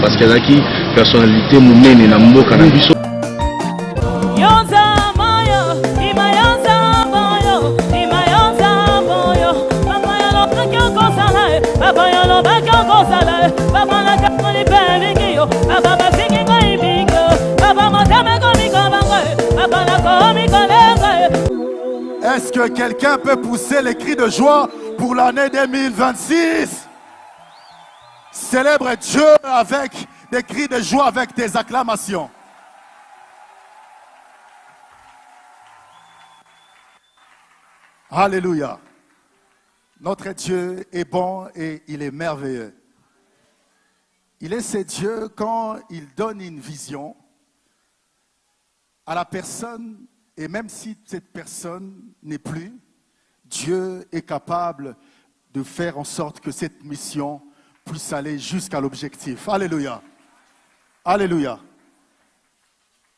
parce qu'il y a qui personnalité monene na mboka na biso. Est-ce que quelqu'un peut pousser les cris de joie pour l'année 2026? Célèbre Dieu avec des cris de joie, avec des acclamations. Alléluia. Notre Dieu est bon et il est merveilleux. Il est ce Dieu quand il donne une vision à la personne, et même si cette personne n'est plus, Dieu est capable de faire en sorte que cette mission puisse aller jusqu'à l'objectif. Alléluia. Alléluia.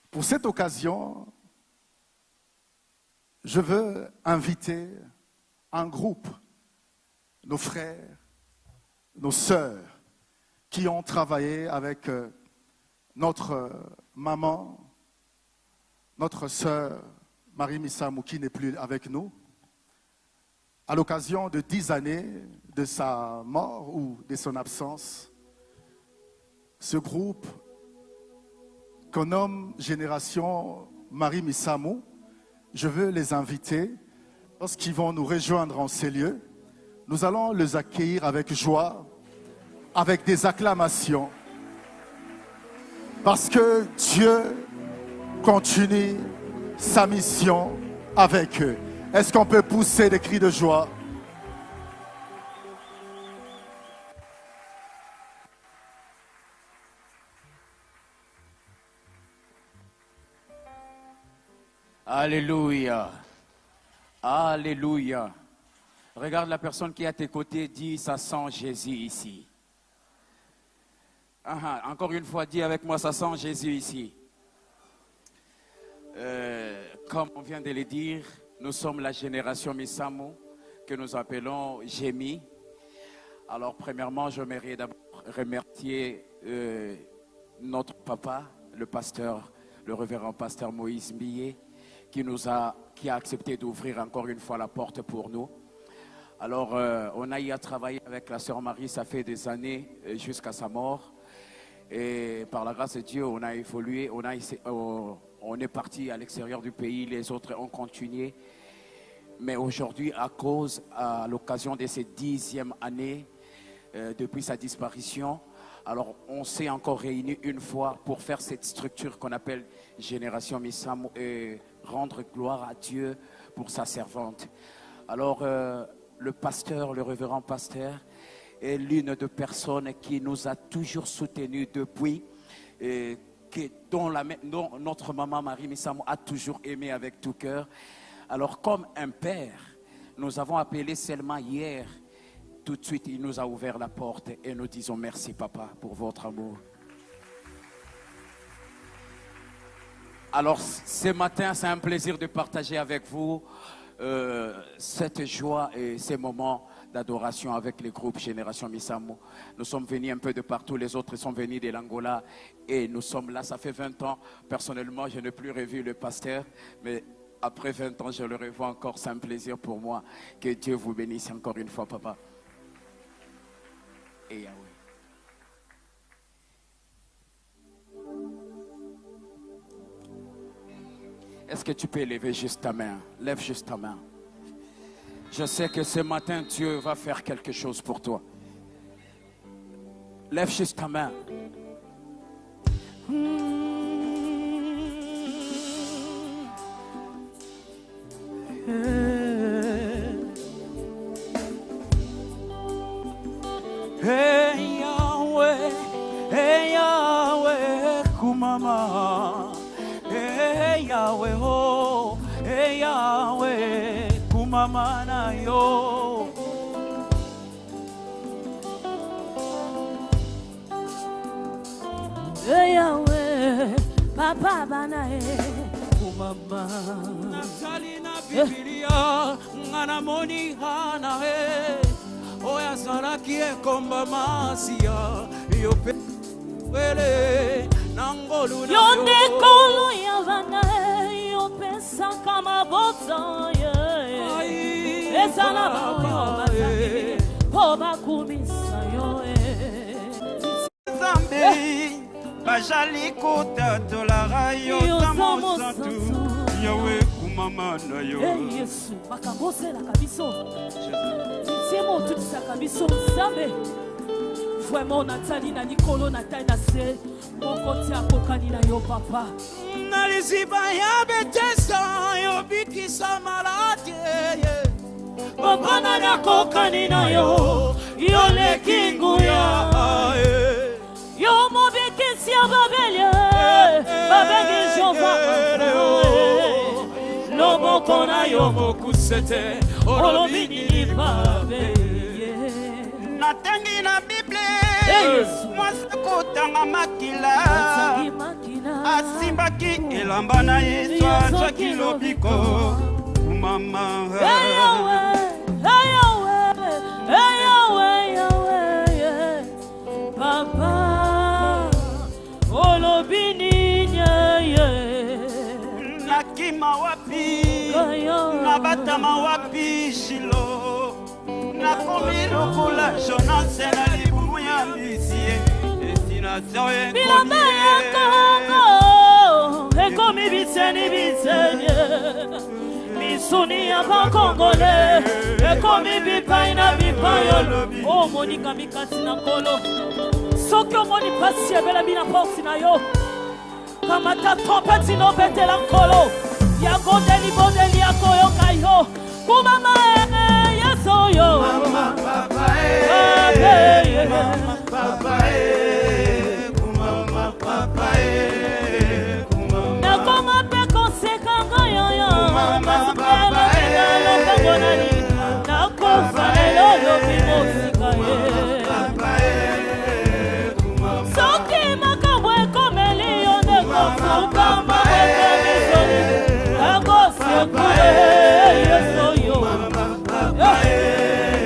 Pour cette occasion, je veux inviter un groupe, nos frères, nos sœurs, qui ont travaillé avec notre maman, notre sœur Marie Missamou, qui n'est plus avec nous, à l'occasion de 10 années de sa mort ou de son absence. Ce groupe qu'on nomme Génération Marie Missamou, je veux les inviter, lorsqu'ils vont nous rejoindre en ces lieux, nous allons les accueillir avec joie, avec des acclamations, parce que Dieu continue sa mission avec eux. Est-ce qu'on peut pousser des cris de joie? Alléluia. Alléluia. Regarde la personne qui est à tes côtés, dis, ça sent Jésus ici. Encore une fois, dis avec moi, ça sent Jésus ici. Comme on vient de le dire, nous sommes la génération Missamou, que nous appelons Gémi. Alors, premièrement, j'aimerais d'abord remercier notre papa, le pasteur, le révérend pasteur Moïse Millet, qui a accepté d'ouvrir encore une fois la porte pour nous. Alors, on a eu à travailler avec la sœur Marie, ça fait des années, jusqu'à sa mort. Et par la grâce de Dieu, on a évolué, on est parti à l'extérieur du pays, les autres ont continué. Mais aujourd'hui, à l'occasion de cette 10e année, depuis sa disparition, alors on s'est encore réunis une fois pour faire cette structure qu'on appelle Génération Missamou et rendre gloire à Dieu pour sa servante. Alors, le pasteur, le révérend pasteur, est l'une des personnes qui nous a toujours soutenus depuis, dont notre maman Marie Missamou a toujours aimé avec tout cœur. Alors, comme un père, nous avons appelé seulement hier. Tout de suite, il nous a ouvert la porte et nous disons merci, papa, pour votre amour. Alors, ce matin, c'est un plaisir de partager avec vous cette joie et ces moments d'adoration avec le groupe Génération Missamou. Nous sommes venus un peu de partout, les autres sont venus de l'Angola et nous sommes là, ça fait 20 ans. Personnellement, je n'ai plus revu le pasteur, mais après 20 ans, je le revois encore, c'est un plaisir pour moi. Que Dieu vous bénisse encore une fois, papa. Et Yahweh. Est-ce que tu peux lever juste ta main? Lève juste ta main. Je sais que ce matin, Dieu va faire quelque chose pour toi. Lève juste ta main. Hey Yahweh, kumama. Hey Yahweh, oh, hey Yahweh, kumama na yo. Hey Yahweh, papa bana kumama. Natali na Biblia, ngana moni hana he. Oya saraki e komba masia, yope. Yonde kolo yavana yo pensa kama bota esana ba poba kumisa yo Zambe bajali kota tolara yo tamosantu yawe kumama na yo Yesu bakabose la kabiso Tiemo tout ça kabiso Zambe Vraiment Nathalie na Nicolo Nathalie na se Mokoti akokani na yo papa Naliziba ya betesa yo bikisa malade Papa na nakokani na yo Yo le kingu ya Yo mo bikisi ya babelye Babegi jova Lobo kona yo mokusete Olobini ni babelye Natangi na Bible Mwasa kotanga makila Asimbaki elamba na Yesu Achaki lobiko Mama Papa Olobini Nakima wapi Nabatama wapi Shilo Nakomi lokola Jonas na libumu ya misie Destination Bilamba ya Kongo Ekomi biseni Misuni ya bakongole Ekomi bipai na bipayolo Oh monika mikasi na kolo Soki omoni pasi ebela bina porti na yo Kamata trompeti no bete la kolo Ya godeli bodeli ya koyo kayo Kumama yeso yo Mama papa Mama papa Kumama papa Nakoma pe konsekanga yo yo Mama papa Nakofa elolo bimosika ye Soki makambo ekomeli yo nekofuka maboko misoli Nakosi okule yeso yo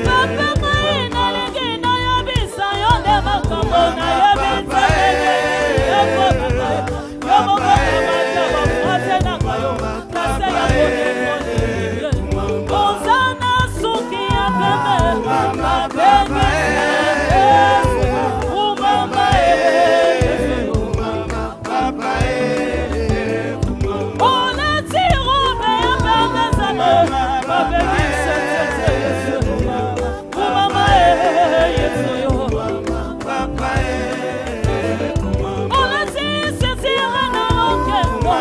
Papa mai nalingi nayebisa yo nde makambo nayebisa Yoko papa yo moko kamata bafrase nakayo Kase ya kone Ozana suki ya peme Mabenge Umama Ona tiro me ya peme zame Mabenge Umama yesu yo Ona tise tira na okemo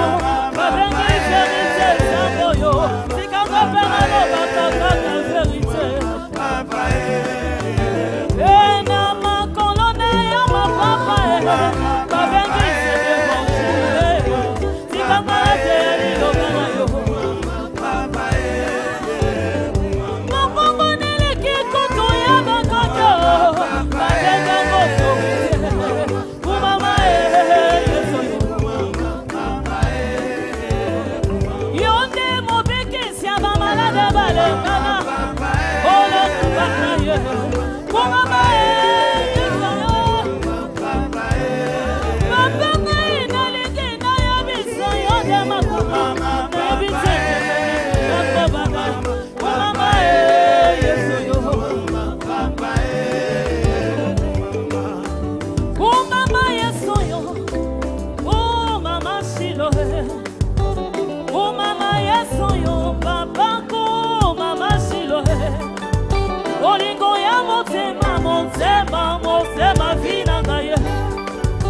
Mabenge verite zango yo Sikanga pena no bataka na verite Ena makolone ya mapapa Mabenge zedevanjule Sikanga teri logana yo Makongo niliki kutu ya bakaka Mabenge ngoto Umama yeso yo Yonde mobikisi ya bamalade balengana Ola kubana ye Kumama yeso yo Mabenge inalingi nayabisa yonde makuma Nayabise nakobana Kumama yeso yo Kumama yeso yo Kumama Shilohe Kumama yeso yo Papa kumama Shilohe Olingo ya motema motema motema vina ngaye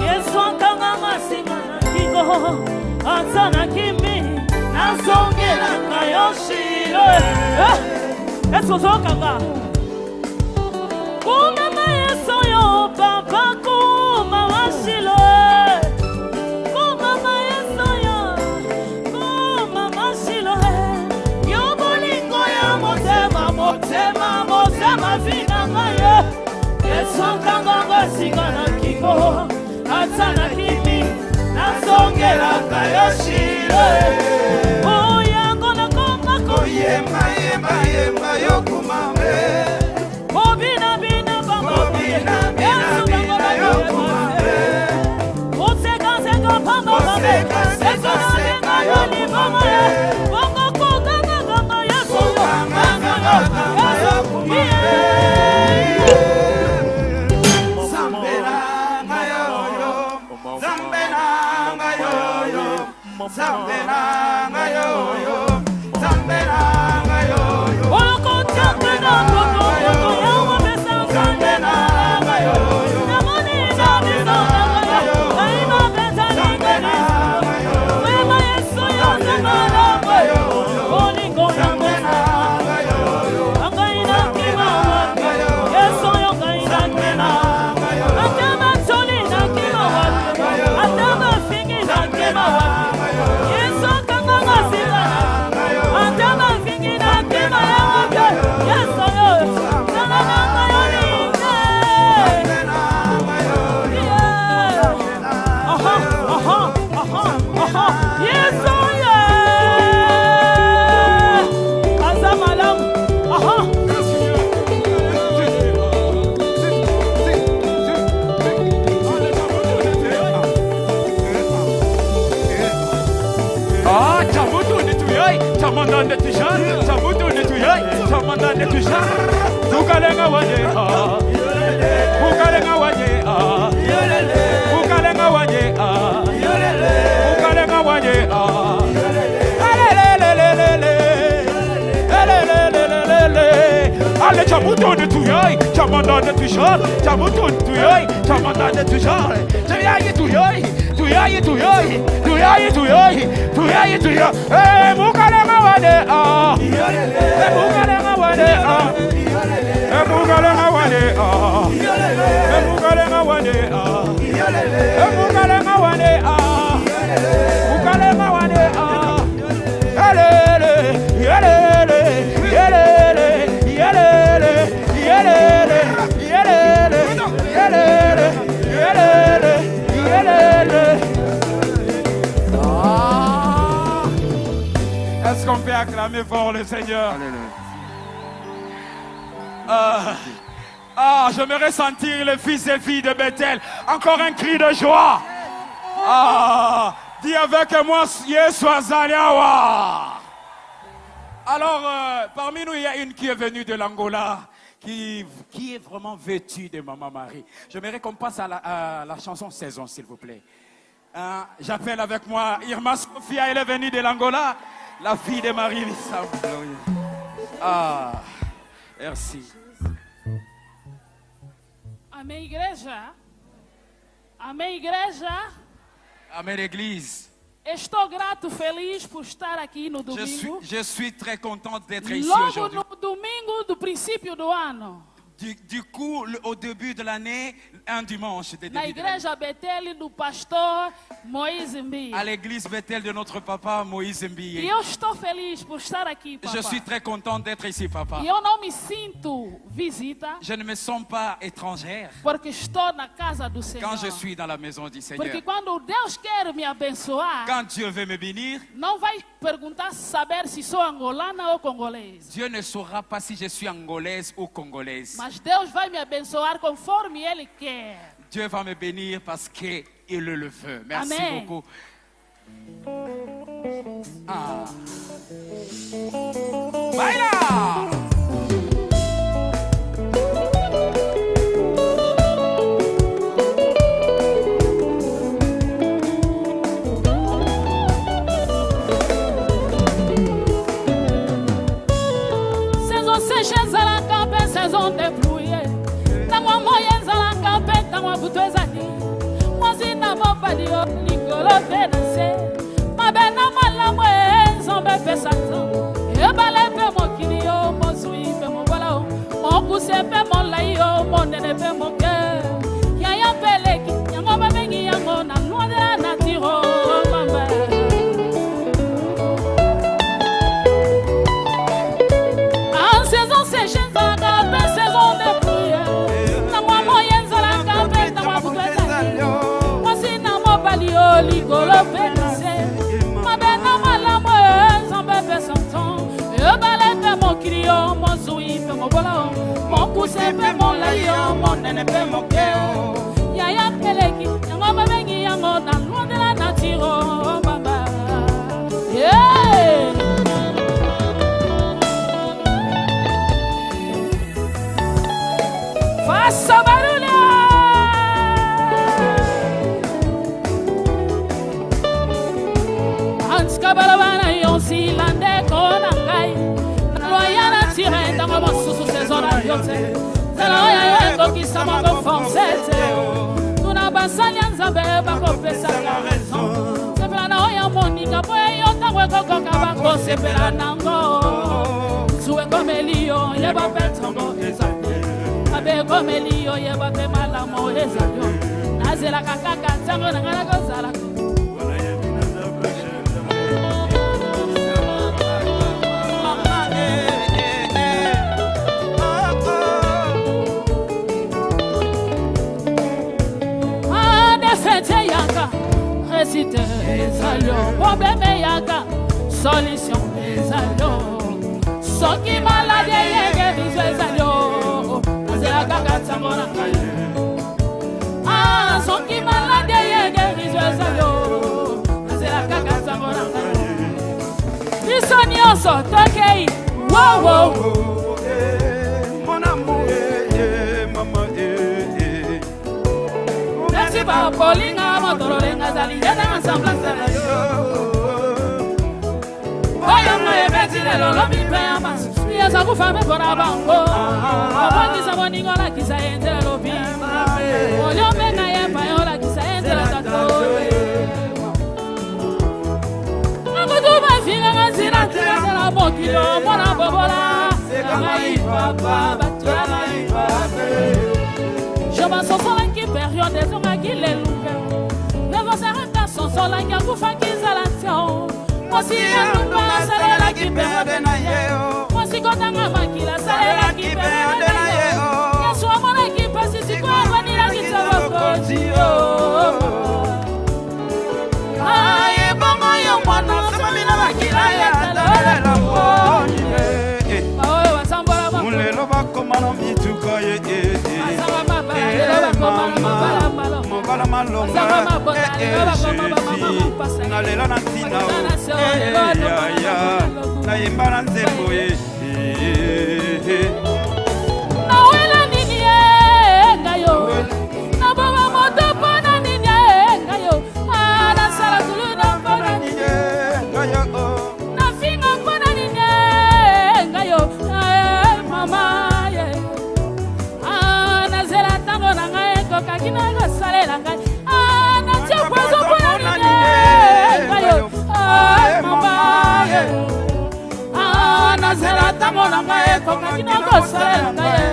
Yesu ankanga masinga na kingo Atana kimi Nasongela ngayo Shilohe Yesu zokanga Kumama yeso yo Papa kumama Shilohe Kumama yeso yo Kumama Shilohe Yo bolingo ya motema motema motema vina ngaye Yesu ankanga masinga na kingo Atana kimi Nasongela ngayo Shilohe Oh yango na komako Yemba yemba yemba yokumame Obina bina bango Bina bina bina yokumame Nzambe nanga yoyo, Nzambe nanga yoyo. Olokotiaka na moto yawa besa Nzambe nanga yoyo. Namoni na biso nanga yo, kaina beta nanga yo. Wema Yesu ya Nzambe nanga yo, olingo nanga yo. Angaina kima wake, Yesu yo kaina kima. Atama toli na kima wake, atama fingi na kima wake. Yesu kanga masila, atama fingi na kima wake. Yesu yo, nanga nanga yo linge. Yeah. Aha, aha, aha, aha. Yesu yo. Azamalam. Aha. Ah, chamutu ni tuyai, chamanda ne tujan, chamutu ni tuyai, chamanda ne tujan. Bukalenga waje ah, bukalenga waje ah, bukalenga waje ah, bukalenga waje ah. Ale chamutu ni tuyai, chamanda ne tujan, chamutu ni tuyai, chamanda ne tujan. Tuyai tuyai, tuyai tuyai, tuyai tuyai, tuyai tuyai. Eh, bukalenga waje ah, bukalenga waje ah. Emugalenga wane ah, emugalenga wane ah, emugalenga wane ah, emugalenga wane ah. Yelele, yelele, yelele, yelele, yelele, yelele, yelele, yelele, yelele. Ah, est-ce qu'on peut acclamer fort le Seigneur? J'aimerais sentir les fils et filles de Bethel. Encore un cri de joie. Dis avec moi, Yeshua Zaliawa. Alors, parmi nous, il y a une qui est venue de l'Angola, qui est vraiment vêtue de Maman Marie. J'aimerais qu'on passe à la chanson Saison, s'il vous plaît. J'appelle avec moi Irma Sophia, elle est venue de l'Angola, la fille de Marie Bissam. Merci. Amém, igreja? Amém, igreja? Amém, l'église. Estou grato, feliz por estar aqui no domingo. Je suis très content d'être ici Logo aujourd'hui. no domingo do princípio do ano. Du coup, au début de l'année, un dimanche de Na début de l'année. igreja Bethel do pastor Moïse Mbi. À l'église Bethel de notre papa Moïse E Mbiye. eu estou feliz por estar aqui, Je suis papá. très content d'être ici, papa. E eu não me sinto visita, Je ne me sens pas étrangère porque estou na casa do Senhor. quand je suis dans la maison du Seigneur. Porque quando Deus quer me abençoar, Quand Dieu veut me bénir, não vai perguntar saber se sou angolana ou congolesa. Dieu ne saura pas si je suis angolaise ou congolaise. Mas Deus vai me abençoar conforme Ele quer. Dieu va me bénir parce qu'il le veut. Merci Amen. beaucoup. Baila! Saison séchée, la campagne, saison déplouillée. Dans moi, moyen, la campagne, dans moi, bouteille, moi, si n'a pas padio, Nicolo, Vénancé. Ma belle, la moelle, sans me faire ça. Et balai, mon kinio, mon soui, mon voilà. Mon poussé, mon laïo, mon nene, mon cœur. Yaya Peleki, Yango, Babengi, Yango, na loin de la nature, ma mère. En saison séchée, la campagne, saison déplouillée. Dans moi, moyen, la campagne, dans moi, bouteille, moi, si n'a pas padio, Nicolo, Vénancé. Ma belle, la moelle, sans me faire ça. Et balai, mon kinio, mon soui, mon voilà. Mon poussé, mon laïo, mon nene, mon cœur. Yaya Peleki, Yango, Babengi, Yango, na loin de la nature, ma mère. Yeah! Faça barulho! kabalabana yonsi lande kona ngai loyana tire ntango mosusu saison na yote zala oyo ekokisa mongo forcete tuna basali ya nzambe bakopesaka raison sepela na oyo moninga po eyo ntango ekokoka bakosepela nango zuwe komeli yo yeba mpe ntongo ezali abe komeli yo yeba mpe malamo ezali nazelaka kaka ntango na ngai nakozalaka réciter les allions, problème yaka, solution les allions. Ceux qui malades guérissent les allions. C'est la caca samona. Ah, ceux qui malades guérissent les allions. C'est la caca samona. Ils sont nyonso, tokei. Wow wow. Mon amour, maman. Merci pas Paulinga, motorolenga zali yena ensemble zala yo. Oyo moye betile lolo mi pe amas. Iya sa kufame kona bango. Abandi sa moningo la kisa entela lobi. Oyo menga ye pa yo la kisa entela tato. Akutu ba finga ngazira tira la mokilo mona bobola. Mai papa batula papa. Je m'en sors sans la période des hommes qui les louent. Ne vous arrêtez sans sol la guerre pour faire qu'ils allent. Moi si elle nous passe la qui perd de naïe. Moi si quand on a qui la salle la qui perd de naïe. Y'a soit mon équipe passe si quoi venir la qui ça va continuer. Aïe bon moi moi non ça m'a la qui la ya la la. Mon le loba comme on vit tout quoi. Nalela na tina na yemba na nzembo na wela nini ngayo na baba moto pona nini ngayo na sala tulu na pona nini ngayo na finga pona nini ngayo mama ye na zela tango na ngai ko kakina ko salela ngai na chokwa zo pona nini ngayo mama ye na zela tango na ngai ko kakina ko salela ngai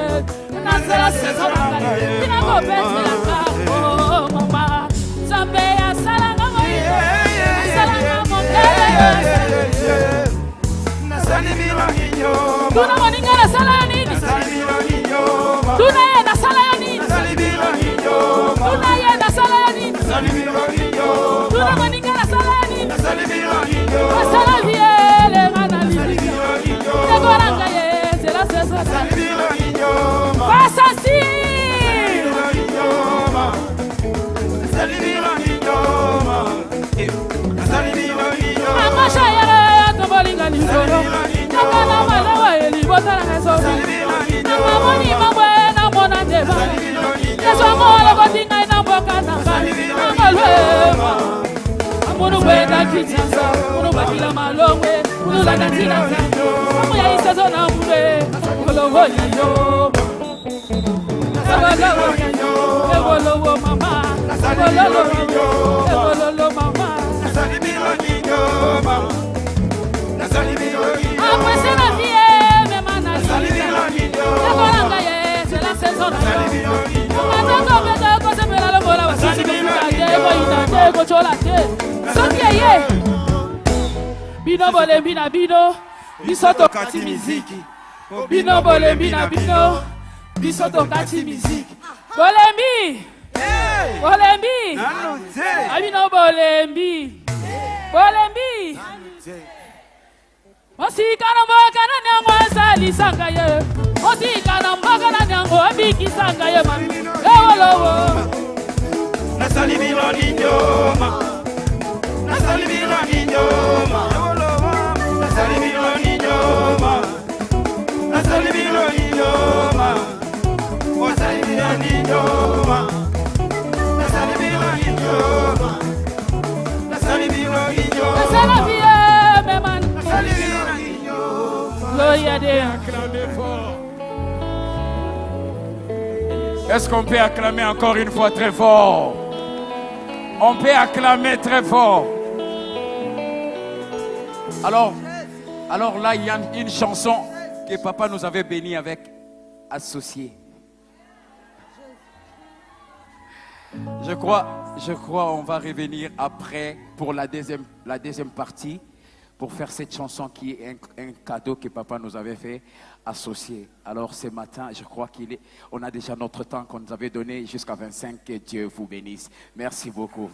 na zela sezo na ngai kina ko betela ka mama zambe ya sala ngai sala ngai na sali bila hinyo tuna moninga na sala nini tuna ye na sala nini tuna ye na sala nini tuna moninga na sala nini sala viele ngana lili ne goranga ye zela sesa pasa si amasha yere tobolinga lisoro nakana malawa eli botana ngesobi namoni mabwe na mona ndeba yeso mola botinga ina boka na ngani ngolwema amunu beda kitsa munu bakila malongwe munu la katina zanjo amu ya isezo na mwe ngolowo yo ngolowo yo ngolowo mama ngolowo mama après c'est la vie même en Algérie c'est la saison bino bolembi na bino biso tokati miziki bino bolembi na bino biso tokati miziki bolembi bolembi abino bolembi bolembi Osikana mboka na nyango asali sanga ye Osikana mboka na nyango abiki sanga ye mami Ewolowo Nasali bilo ninyoma Nasali bilo ninyoma Ewolowo Nasali bilo ninyoma Nasali bilo ninyoma Wasali bilo ninyoma Nasali bilo ninyoma Nasali bilo ninyoma C'est la vie Est-ce qu'on peut acclamer encore une fois très fort? On peut acclamer très fort. Alors là, il y a une chanson que papa nous avait béni avec Associé. Je crois on va revenir après pour la deuxième partie pour faire cette chanson qui est un cadeau que papa nous avait fait, Associé. Alors ce matin, je crois on a déjà notre temps qu'on nous avait donné jusqu'à 25. Que Dieu vous bénisse. Merci beaucoup.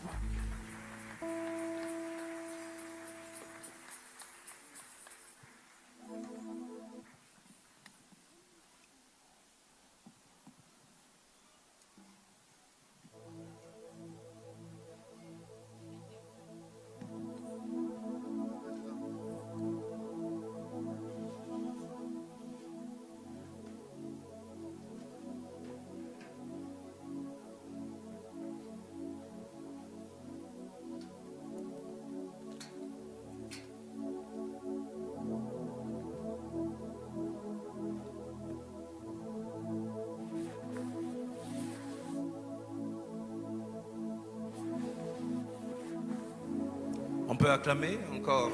On peut acclamer encore.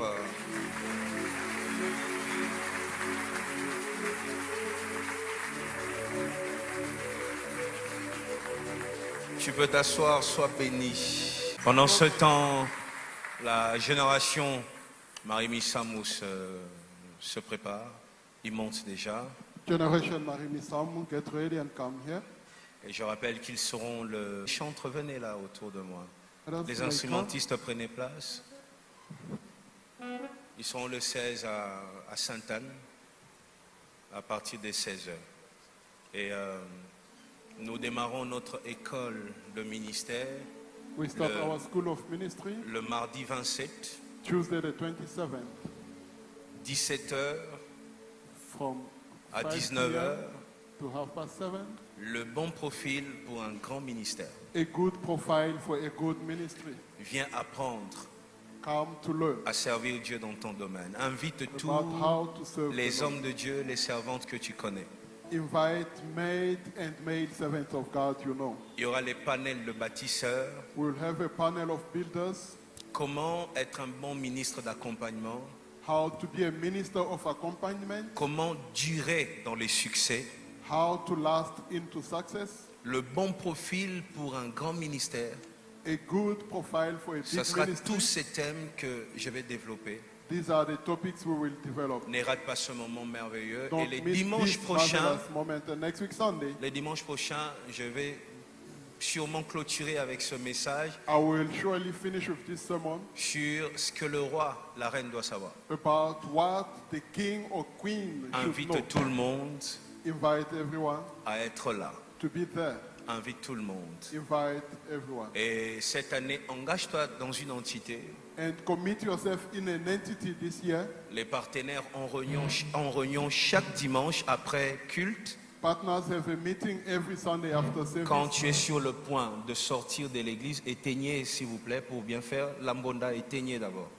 Tu peux t'asseoir, sois béni. Pendant ce temps, la génération Marie Missamou se prépare. Ils montent déjà. Generation Marie Missamou, get ready and come here. Et je rappelle qu'ils seront le chantre, venez là autour de moi. Les instrumentistes prenaient place. Ils seront le 16 à Sainte-Anne à partir des 16h. Et nous démarrons notre école de ministère We start our school of ministry le mardi 27, Tuesday the 27th 17h from à 5 19h. p.m. to 7:30. Le bon profil pour un grand ministère. A good profile for a good ministry. Viens apprendre Come to learn à servir Dieu dans ton domaine. Invite tous about how to serve les the Lord. hommes de Dieu, les servantes que tu connais. Invite maid and maid servants of God you know. Il y aura les panels de bâtisseurs. We'll have a panel of builders. Comment être un bon ministre d'accompagnement? How to be a minister of accompaniment. Comment durer dans les succès? How to last into success. Le bon profil pour un grand ministère. A good profile for a Ce big sera ministry. tous ces thèmes que je vais développer. These are the topics we will develop. Ne rate pas ce moment merveilleux. Don't Et les miss dimanches this prochains, marvelous moment. And next week Sunday, je vais sûrement clôturer avec ce message I will surely finish with this sermon sur ce que le roi, la reine doit savoir. about what the king or queen should know. Invite tout le monde Invite everyone à être là. to be there. Invite tout le monde. Invite everyone. Et cette année, engage-toi dans une entité. And commit yourself in an entity this year. Les partenaires en réunion chaque dimanche après culte. Partners have a meeting every Sunday after service. Quand tu es sur le point de sortir de l'église, éteignez s'il vous plaît pour bien faire. Lambonda, éteignez d'abord.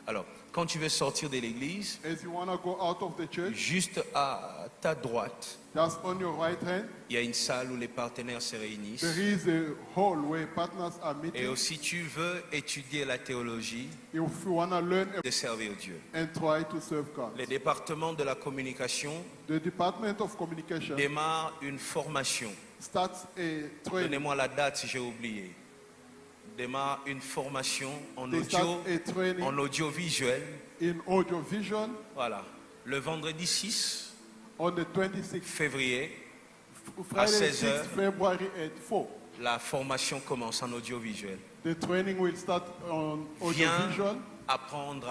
Alors, quand tu veux sortir de l'église, As you want to go out of the church, juste à ta droite, just on your right hand, il y a une salle où les partenaires se réunissent. there is a hall where partners are Et meeting. aussi, tu veux étudier la théologie If you want to learn de servir Dieu. and try to serve God. Les départements de la communication The Department of Communication démarrent une formation. starts a training. Donnez-moi la date si j'ai oublié. Démarre une formation en They start a training en audiovisuel. in audiovisual Voilà. Le vendredi 6 on the 26th, février, Friday 16 heures. 6th February at 4. la formation commence en audiovisuel. The training will start on Viens audiovisual. apprendre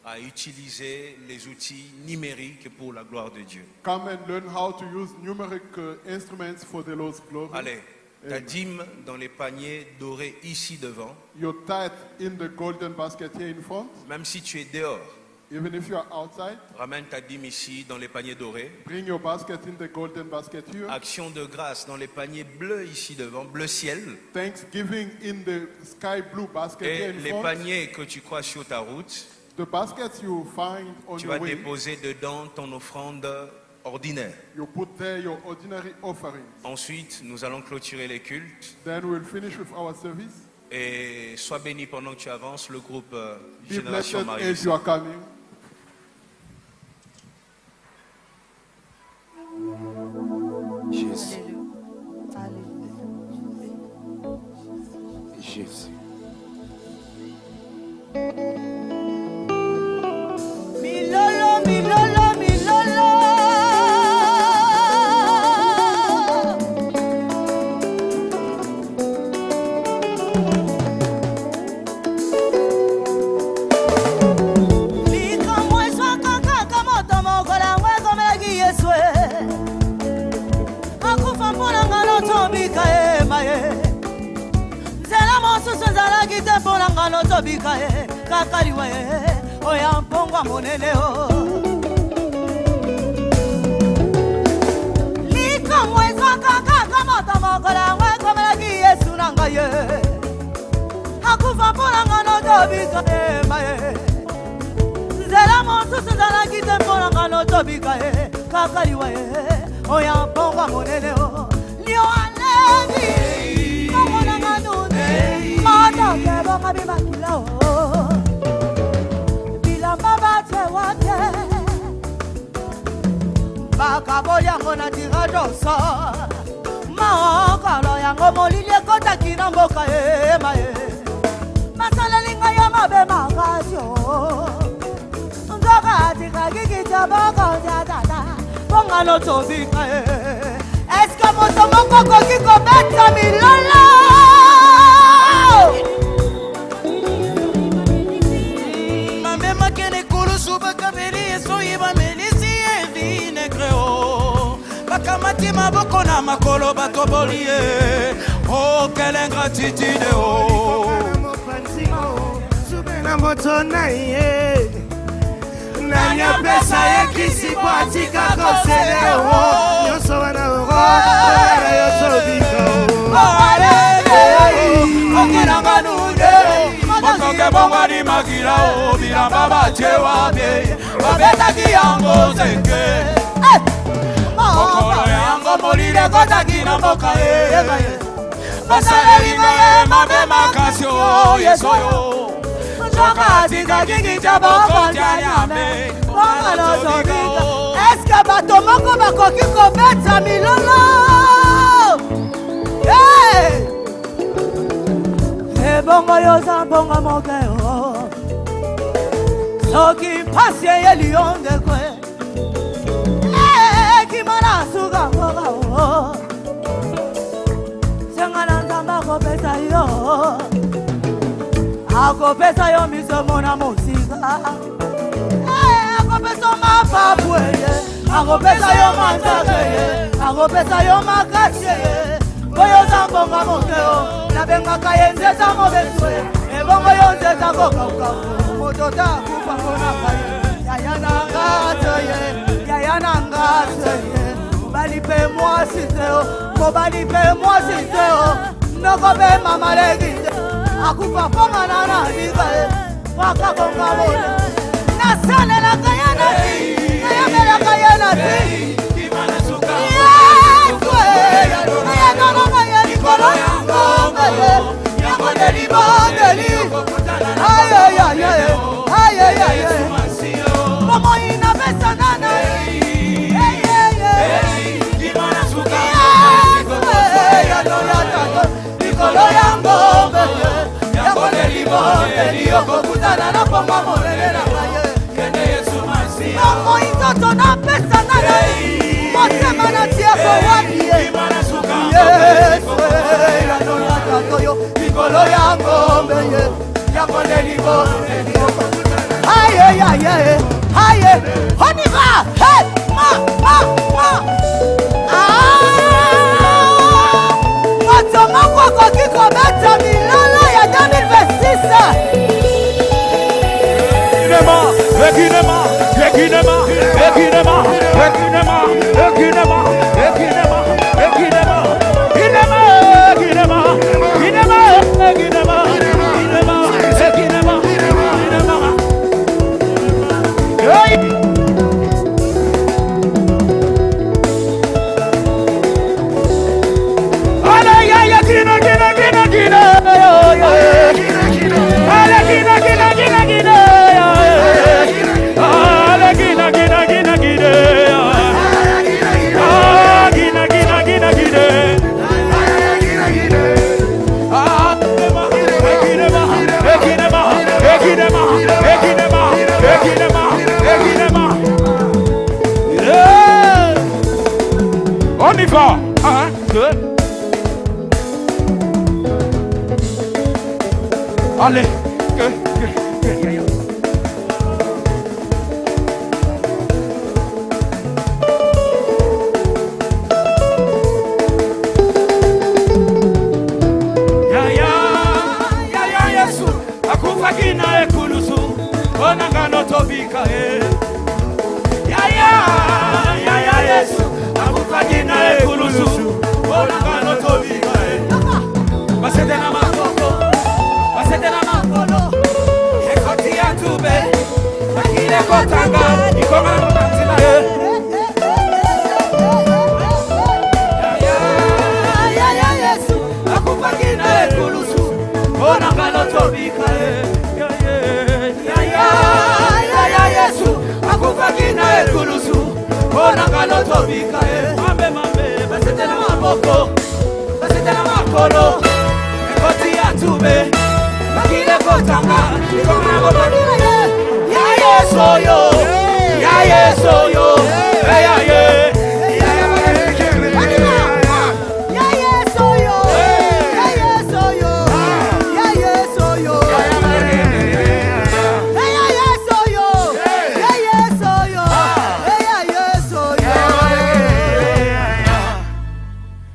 à utiliser les outils numériques pour la gloire de Dieu. Come and learn how to use numeric instruments for the Lord's glory. Allez, ta Amen. dîme dans les paniers dorés ici devant, Your tithe in the golden basket here in front. même si tu es dehors, Even if you are outside, ramène ta dîme ici dans les paniers dorés. bring your basket in the golden basket here. Action de grâce dans les paniers bleus ici devant, bleu ciel. Thanksgiving in the sky blue basket here Et in les front. paniers que tu crois sur ta route, The baskets you find on tu your vas way, déposer dedans ton offrande ordinaires. You put there your ordinary offerings. Ensuite, nous allons clôturer les cultes. Then we'll finish with our service. Et sois béni pendant que tu avances, le groupe Be Génération blessed Marie. as you are coming. Jésus. Jésus. Milolo, milolo, milolo. Lika mweso kaka moto mokola mweko melagi yeswe. Akufa mpona ngano tobika emaye. Nzela mosusu nzala kite mpona ngano tobika kakaliwe. Oya mpongwa monene o Lika mwezo kaka moto mokola mweko melagi yesu nangaye Akufa mpona ngano tobika emaye Nzela mosusu nzala kite mpona ngano tobika kakaliwe Oya mpongwa monene o Lio alevi Mongona nganune Mata kebo kabi makila o Bakaboli yango na tiradoso Maokalo yango molili ekotaki na mboka ema Masalelinga ya mabe makasio Nzoka atikaki kitaboko tata Pongalo tobika Eske moto moko koki kobeta milolo Mambe makene kulu suba kabeli eso iba melisi evine creo Bakamati maboko na makolo batobolie Oh quelle ingratitude oh Subena moto na ye Nanya pesa ye kisi kwa tika kosele oh Nyoso wana oro Wana yoso biko Oh alele Okiranga nude Motoke bonga di makila o Bilamba bachewa be Babetaki yango zeke Mokolo yango molile kotaki na mboka Masalelima ye mabe makasio yesoyo Nzoka atika kiki chaboko tianyame Bongalo tobika Eske bato moko bakoki kobeta milolo Ebongo yoza mbonga mokeo Soki mpasi ye lionde kwe Kimana suga mboga o Sengana nzamba kopesa yo Akopesa yo misomo na musika Akopesa mapapu Akopesa yo manzake Akopesa yo makasye Koyo zambonga mokeo Nabengaka yenzeza mobetwe Ebongo yonzeza kokauka Motota kufa kona kaye Yaya nangatoye Yaya nangatoye Balipe moi siteo Balipe moi siteo Nokobe mama legite Akufa ponga nana digae Waka konga wole Nasane la kayana di Kayame la kayana di Kimana suka Yeswe Kayana nana yanikolo Yango deli bondeli Aye aye aye Aye aye aye Momo ina besa nana Kimana suka Nikolo yango Yango deli bondeli Okokutana na ponga molele na kaye Kende Yesu masi Momo inzoto na besa nana Motema na tiako wabie Kimana suka Yeswe Yano yatatoyo Nikolo yango mbeye Yango deli bondeli Aye aye aye Aye On y va Hey Ma Motomoko koki kobeta milolo ya 2026 Hey! Allez. Akufakina ekulusu onangano tobika ya Yesu akufakina ekulusu onangano tobika basete na makolo ekoti ya tube akile kotanga ikoma mutantila ya Yesu akufakina ekulusu onangano tobika Yesu akufakina ekulusu onangano tobika mambe basete na makolo ekoti ya tube makile kotanga ikoma mutantila ya Yesu yo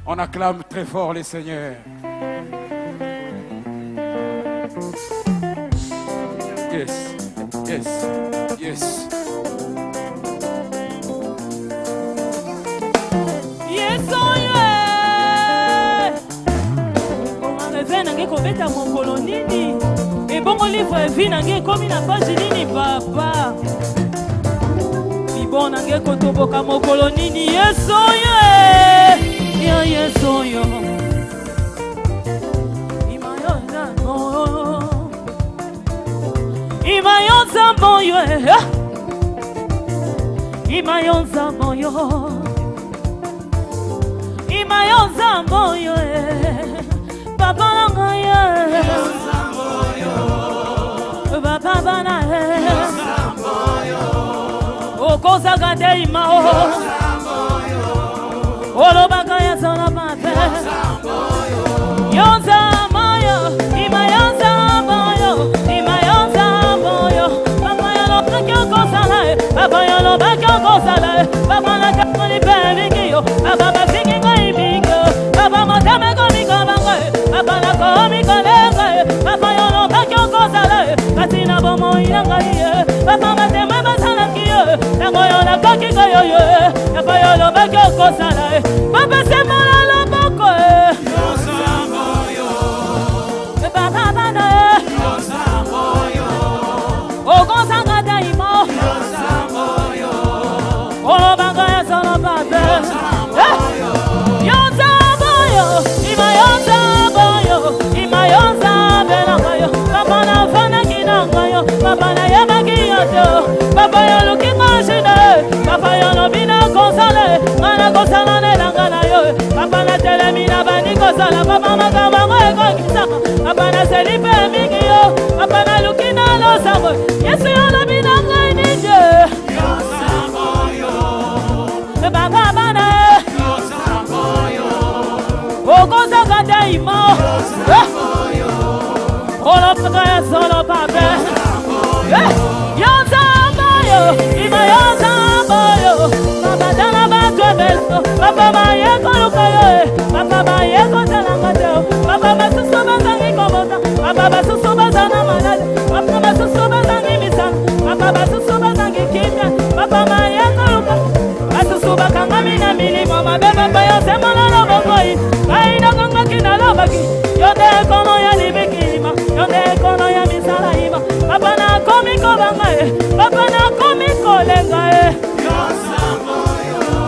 On acclame très fort les seigneurs. Yes. Nange kobeta mokolo nini ebongo livre vie nange komi na page nini papa libon nange kotoboka mokolo nini yesoyo imayonza moyo Papa Langaya, Papa Banae, O Cosa Gadeima, Olo Bagaya Salamape, Yonza Mayo, Imayonza Mayo, Papa Yolo Bakyo Gosale, Papa Yolo Bakyo Gosale, Papa Nakapoli Bevigio, Papa Bafinga Ibigo, Papa Matamego. Papa na komi kolenga, Papa yolo bakyo kozala, katina bomo ilanga ye, Papa matema basala kiye, nango yolo koki koyo, Papa yolo bakyo kozala, Papa semala loboko, Papa bana, Ogosanga daimo, Olo bagaya solo pape, Papa na yabakiyoto, Papa yolo kingashine, Papa yolo bina konsale, mana konsala nelangana yo, Papa na telemina bani konsala, Papa magama mwego kisaka, Papa na selipe mingiyo, Papa na lukina lo sabo, Yesu yolo bina ngainije, Papa bana, Ogoza kadaimo, Olo pagaya solo pape. Papa dana batwebelo, Papa baye kolukayo, Papa baye kotalangate, Papa basusu bazangi kobota, Papa basusu bazana malade, Papa basusu bazangi misana, Papa basusu bazangi kimya, Papa baye koluka, basusu bakanga mina milimo mabeba bayo semana lobokoi, kaina konga kina lobaki, yonde kono ya libikima, yonde kono ya misala ima, Papa na komi kobangae, Papa na komi kolengae.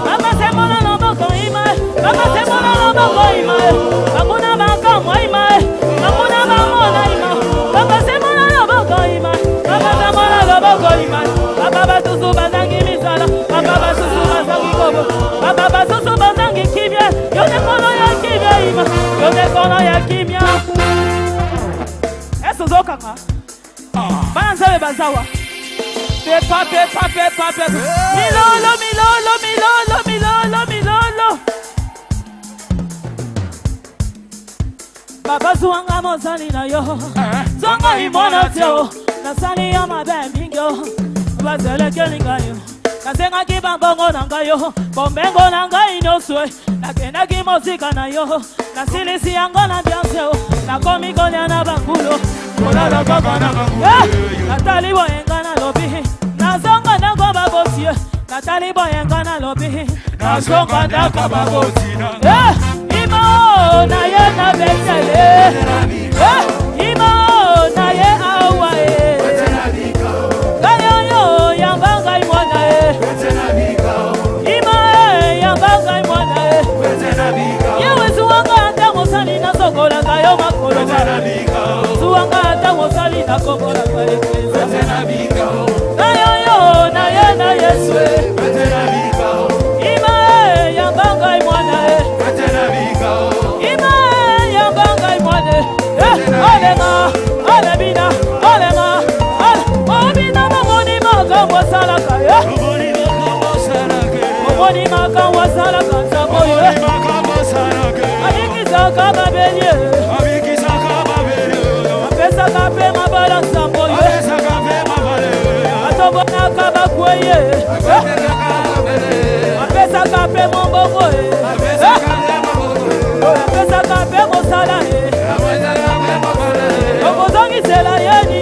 Papa semana loboko ima, Papa semana loboko ima, Papa baka moima, Papa bamona ima, Papa semana loboko ima, Papa semana loboko ima, Papa basusu bazangi misala, Papa basusu bazangi kobo, Papa basusu bazangi kibia, yone kono ya kibia ima, yone kono ya kibia. Eso zokaka, banzawe bazawa. Pepa. Milolo. Baba zuanga mozali na yo. nazonga imona teo nasali ya mabembingo bazelekeli ngayo nasengaki bambongo na ngayo bombengo na ngai nyoswe nakendaki mosika na yo nasilisi yango na bianseo nakomi kolia na bangulo kolala kaka na bangulo natali boyenga na lobi nazonga ndako babosie natali boyenga na lobi nazonga ndako babosie Imao na ye na betele Imao na ye awae Kayoyo yambanga imwana Imae yambanga imwana Yewe suwanga ata mosali na sokola kayo makolo Suwanga ata mosali na kokola kayo Kayoyo na ye na yeswe Imae yambanga imwana Imae yambanga imwana Olema, olemina, olema Obina mamoni maka wasalaka Mamoni maka wasalaka Zamoye Abikisaka babenye Apesaka pe mabala Zamoye Atobonaka bakweye Apesaka pe mombomoye Apesaka pe mosala Okozongi sela yeni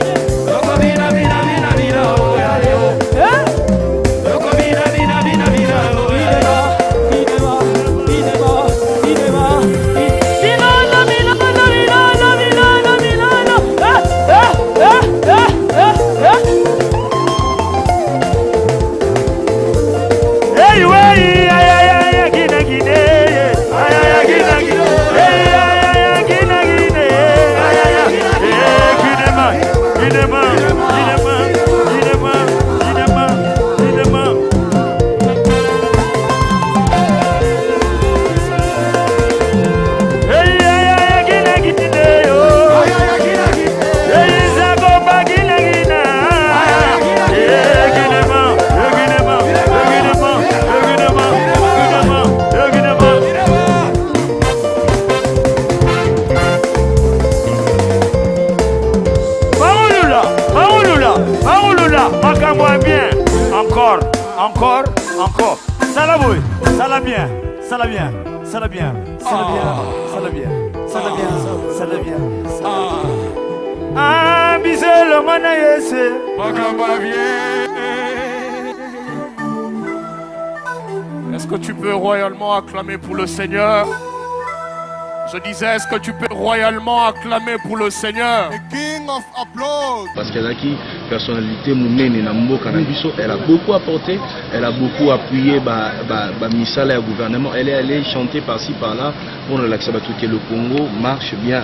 Encore. Ça la bouille. Ça la bien. Ça la bien. Ça la bien. Ça la bien. Ça la bien. Ça la bien. Ça la bien. Ah, bisous le manayese. Est-ce que tu peux royalement acclamer pour le Seigneur? Je disais, est-ce que tu peux royalement acclamer pour le Seigneur? King of applause. Parce qu'elle a qui personnalité Mounene Nambo Kanabiso, elle a beaucoup apporté, elle a beaucoup appuyé Misala et le gouvernement. Elle est allée chanter par-ci par-là pour l'accès à tout que le Congo marche bien.